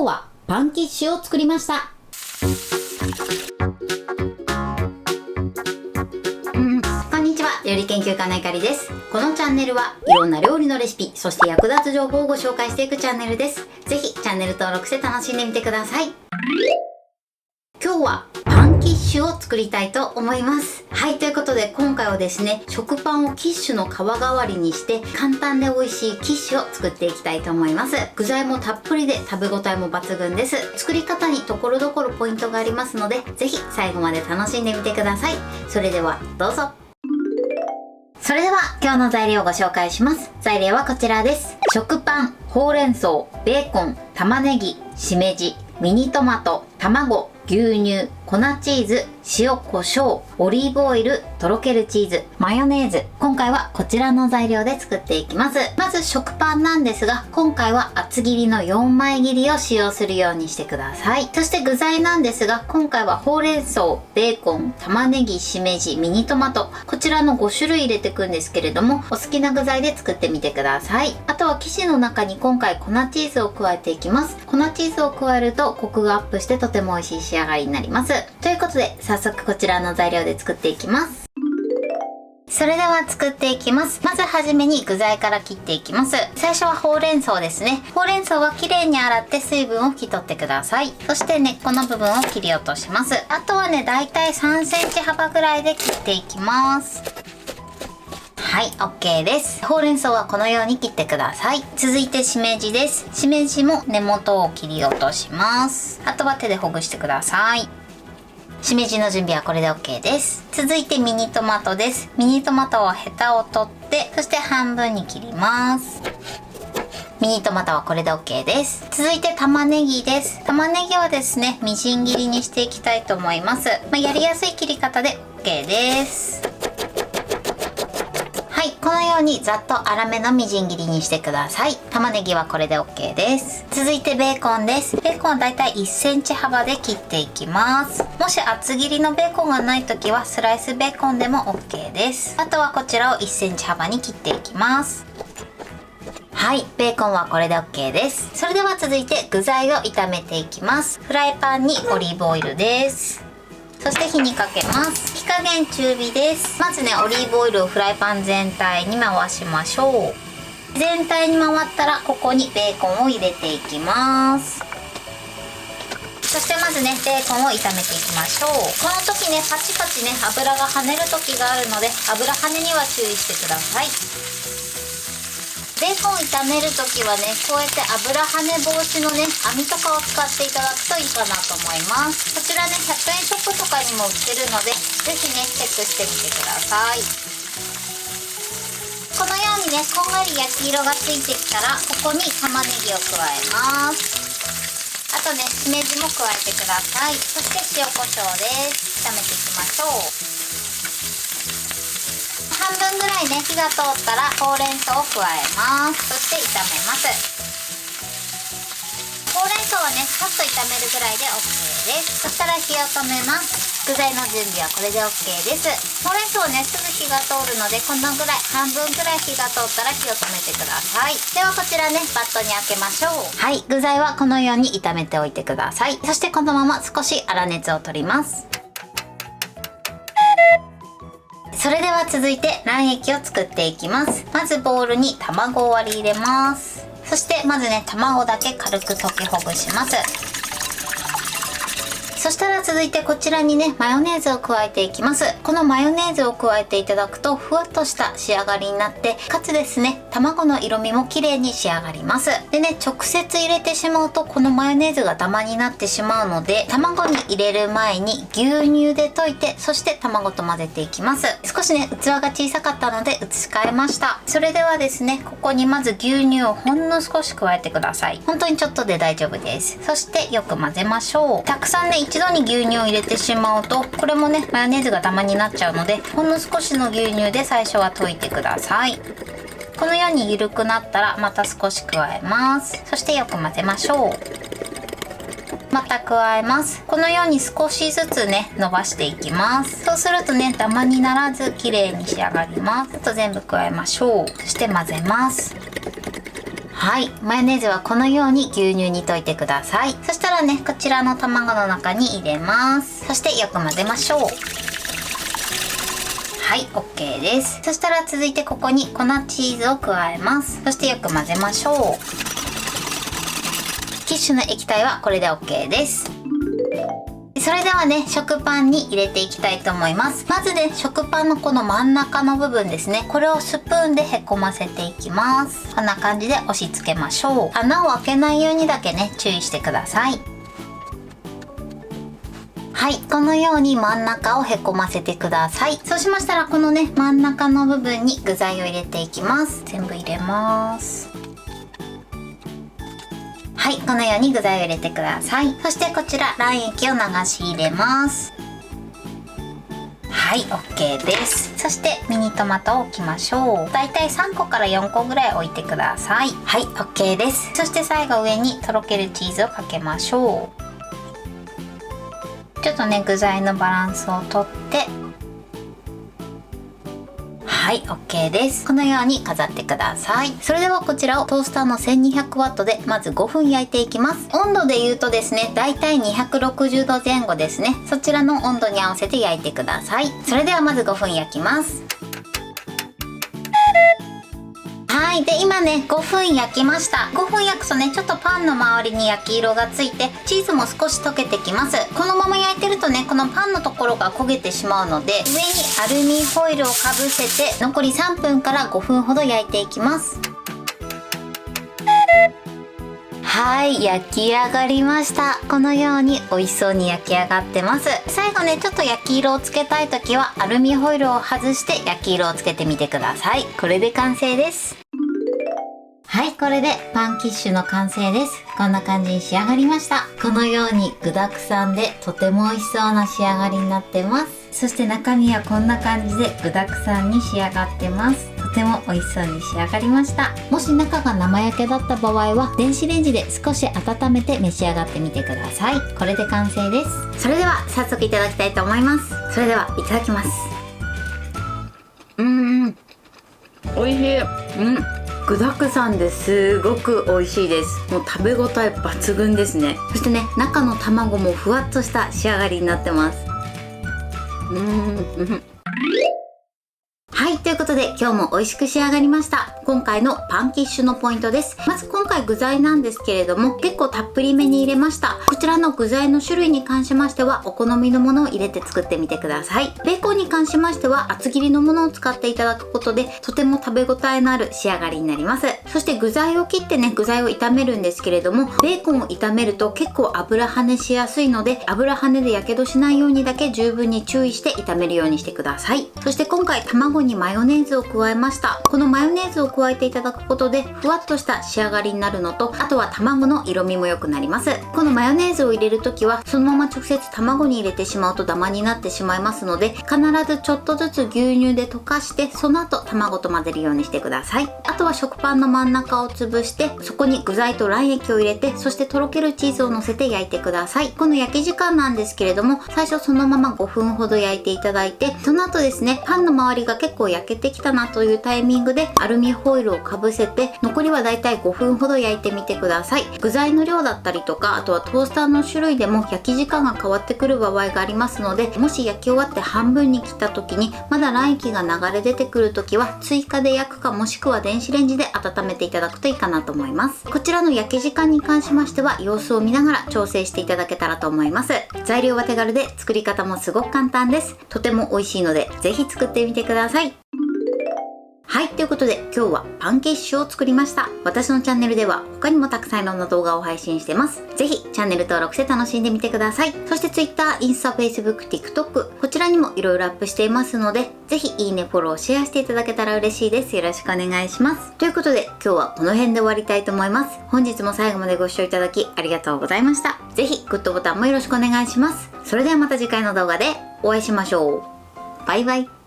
日はパンキッシュを作りました。こんにちは、料理研究家のいかりです。このチャンネルはいろんな料理のレシピ、そして役立つ情報をご紹介していくチャンネルです。ぜひチャンネル登録して楽しんでみてください。今日はパンキッシュを作りたいと思います。はい、ということで今回はですね、食パンをキッシュの皮代わりにして簡単で美味しいキッシュを作っていきたいと思います。具材もたっぷりで食べ応えも抜群です。作り方にところどころポイントがありますので、ぜひ最後まで楽しんでみてください。それではどうぞ。それでは今日の材料をご紹介します。材料はこちらです。食パン、ほうれん草、ベーコン、玉ねぎ、しめじ、ミニトマト、卵、牛乳、粉チーズ、塩コショウ、オリーブオイル、とろけるチーズ、マヨネーズ。今回はこちらの材料で作っていきます。まず食パンなんですが、今回は厚切りの4枚切りを使用するようにしてください。そして具材なんですが、今回はほうれん草、ベーコン、玉ねぎ、しめじ、ミニトマト、こちらの5種類入れていくんですけれども、お好きな具材で作ってみてください。あとは生地の中に今回粉チーズを加えていきます。粉チーズを加えるとコクがアップしてとても美味しい仕上がりになります。ということで早速こちらの材料で作っていきます。それでは作っていきます。まずはじめに具材から切っていきます。最初はほうれん草ですね。ほうれん草はきれいに洗って水分を拭き取ってください。そして根っこの部分を切り落とします。あとはね、だいたい3センチ幅ぐらいで切っていきます。はい、OK です。ほうれん草はこのように切ってください。続いてしめじです。しめじも根元を切り落とします。あとは手でほぐしてください。しめじの準備はこれで OK です。続いてミニトマトです。ミニトマトはヘタを取って、そして半分に切ります。ミニトマトはこれで OK です。続いて玉ねぎです。玉ねぎはですね、みじん切りにしていきたいと思います。やりやすい切り方で OK です。はい、このようにざっと粗めのみじん切りにしてください。玉ねぎはこれで OK です。続いてベーコンです。ベーコンはだいたい1センチ幅で切っていきます。もし厚切りのベーコンがないときはスライスベーコンでも OK です。あとはこちらを1センチ幅に切っていきます。はい、ベーコンはこれで OK です。それでは続いて具材を炒めていきます。フライパンにオリーブオイルです。そして火にかけます。火加減中火です。まずね、オリーブオイルをフライパン全体に回しましょう。全体に回ったらここにベーコンを入れていきます。そしてまずね、ベーコンを炒めていきましょう。この時ね、パチパチね、油が跳ねる時があるので、油跳ねには注意してください。ベーコン炒める時はね、こうやって油跳ね防止のね、網とかを使っていただくといいかなと思います。こちらね、100円ショップとかにも売ってるので、ぜひね、チェックしてみてください。このようにね、こんがり焼き色がついてきたら、ここに玉ねぎを加えます。あとね、しめじも加えてください。そして塩コショウです。炒めていきましょう。半分ぐらいね、火が通ったらほうれん草を加えます。そして炒めます。ほうれん草はね、さっと炒めるぐらいで OK です。そしたら火を止めます。具材の準備はこれで OK です。ほうれん草はね、すぐ火が通るので、このぐらい、半分ぐらい火が通ったら火を止めてください。ではこちらね、バットに開けましょう。はい、具材はこのように炒めておいてください。そしてこのまま少し粗熱を取ります。それでは続いて卵液を作っていきます。まずボウルに卵を割り入れます。そしてまずね、卵だけ軽く溶きほぐします。そしたら続いてこちらにね、マヨネーズを加えていきます。このマヨネーズを加えていただくとふわっとした仕上がりになって、かつですね、卵の色味も綺麗に仕上がります。でね、直接入れてしまうとこのマヨネーズがダマになってしまうので、卵に入れる前に牛乳で溶いて、そして卵と混ぜていきます。少しね、器が小さかったので移し替えました。それではですね、ここにまず牛乳をほんの少し加えてください。本当にちょっとで大丈夫です。そしてよく混ぜましょう。たくさんね、一度に牛乳を入れてしまうと、これもね、マヨネーズがダマになっちゃうので、ほんの少しの牛乳で最初は溶いてください。このように緩くなったらまた少し加えます。そしてよく混ぜましょう。また加えます。このように少しずつね、伸ばしていきます。そうするとね、ダマにならず綺麗に仕上がります。あと全部加えましょう。そして混ぜます。はい、マヨネーズはこのように牛乳に溶いてください。そしたらね、こちらの卵の中に入れます。そしてよく混ぜましょう。はい、OK です。そしたら続いてここに粉チーズを加えます。そしてよく混ぜましょう。キッシュの液体はこれで OK です。それではね、食パンに入れていきたいと思います。まずね、食パンのこの真ん中の部分ですね、これをスプーンでへこませていきます。こんな感じで押し付けましょう。穴を開けないようにだけね、注意してください。はい、このように真ん中をへこませてください。そうしましたら、このね、真ん中の部分に具材を入れていきます。全部入れます。はい、このように具材を入れてください。そしてこちら卵液を流し入れます。はい、OK です。そしてミニトマトを置きましょう。だいたい3個から4個ぐらい置いてください。はい、OK です。そして最後上にとろけるチーズをかけましょう。ちょっとね、具材のバランスをとって、はい、OK です。このように飾ってください。それではこちらをトースターの 1200W でまず5分焼いていきます。温度で言うとですね、だいたい260度前後ですね。そちらの温度に合わせて焼いてください。それではまず5分焼きます。はい、で今ね5分焼きました。5分焼くとね、ちょっとパンの周りに焼き色がついてチーズも少し溶けてきます。このまま焼いてるとね、このパンのところが焦げてしまうので、上にアルミホイルをかぶせて残り3分から5分ほど焼いていきます。はい、焼き上がりました。このように美味しそうに焼き上がってます。最後ね、ちょっと焼き色をつけたい時はアルミホイルを外して焼き色をつけてみてください。これで完成です。はい、これでパンキッシュの完成です。こんな感じに仕上がりました。このように具沢山でとても美味しそうな仕上がりになってます。そして中身はこんな感じで具沢山に仕上がってます。とても美味しそうに仕上がりました。もし中が生焼けだった場合は電子レンジで少し温めて召し上がってみてください。これで完成です。それでは早速いただきたいと思います。それではいただきます。美味しい。具沢山ですごく美味しいです。もう食べ応え抜群ですね。そしてね、中の卵もふわっとした仕上がりになってます。はい、ということで今日も美味しく仕上がりました。今回のパンキッシュのポイントです。まず今回具材なんですけれども、結構たっぷりめに入れました。こちらの具材の種類に関しましてはお好みのものを入れて作ってみてください。ベーコンに関しましては厚切りのものを使っていただくことでとても食べ応えのある仕上がりになります。そして具材を切ってね、具材を炒めるんですけれども、ベーコンを炒めると結構油跳ねしやすいので、油跳ねでやけどしないようにだけ十分に注意して炒めるようにしてください。そして今回卵にマヨネーズを加えました。このマヨネーズを加えていただくことでふわっとした仕上がりになるのと、あとは卵の色味も良くなります。このマヨネーズを入れるときはそのまま直接卵に入れてしまうとダマになってしまいますので、必ずちょっとずつ牛乳で溶かしてその後卵と混ぜるようにしてください。あとは食パンの真ん中を潰してそこに具材と卵液を入れて、そしてとろけるチーズを乗せて焼いてください。この焼き時間なんですけれども、最初そのまま5分ほど焼いていただいて、その後ですね、パンの周りが結構焼けてきたなというタイミングでアルミホイルをかぶせて、残りはだいたい5分ほど焼いてみてください。具材の量だったりとか、あとはトースターの種類でも焼き時間が変わってくる場合がありますので、もし焼き終わって半分に切った時にまだ卵液が流れ出てくる時は追加で焼くか、もしくは電子レンジで温めていただくといいかなと思います。こちらの焼き時間に関しましては様子を見ながら調整していただけたらと思います。材料は手軽で作り方もすごく簡単です。とても美味しいのでぜひ作ってみてください。はい、ということで今日はパンキッシュを作りました。私のチャンネルでは他にもたくさんいろんな動画を配信してます。ぜひチャンネル登録して楽しんでみてください。そして Twitter、インスタ、Facebook、TikTok、こちらにもいろいろアップしていますので、ぜひいいね、フォロー、シェアしていただけたら嬉しいです。よろしくお願いします。ということで今日はこの辺で終わりたいと思います。本日も最後までご視聴いただきありがとうございました。ぜひグッドボタンもよろしくお願いします。それではまた次回の動画でお会いしましょう。バイバイ。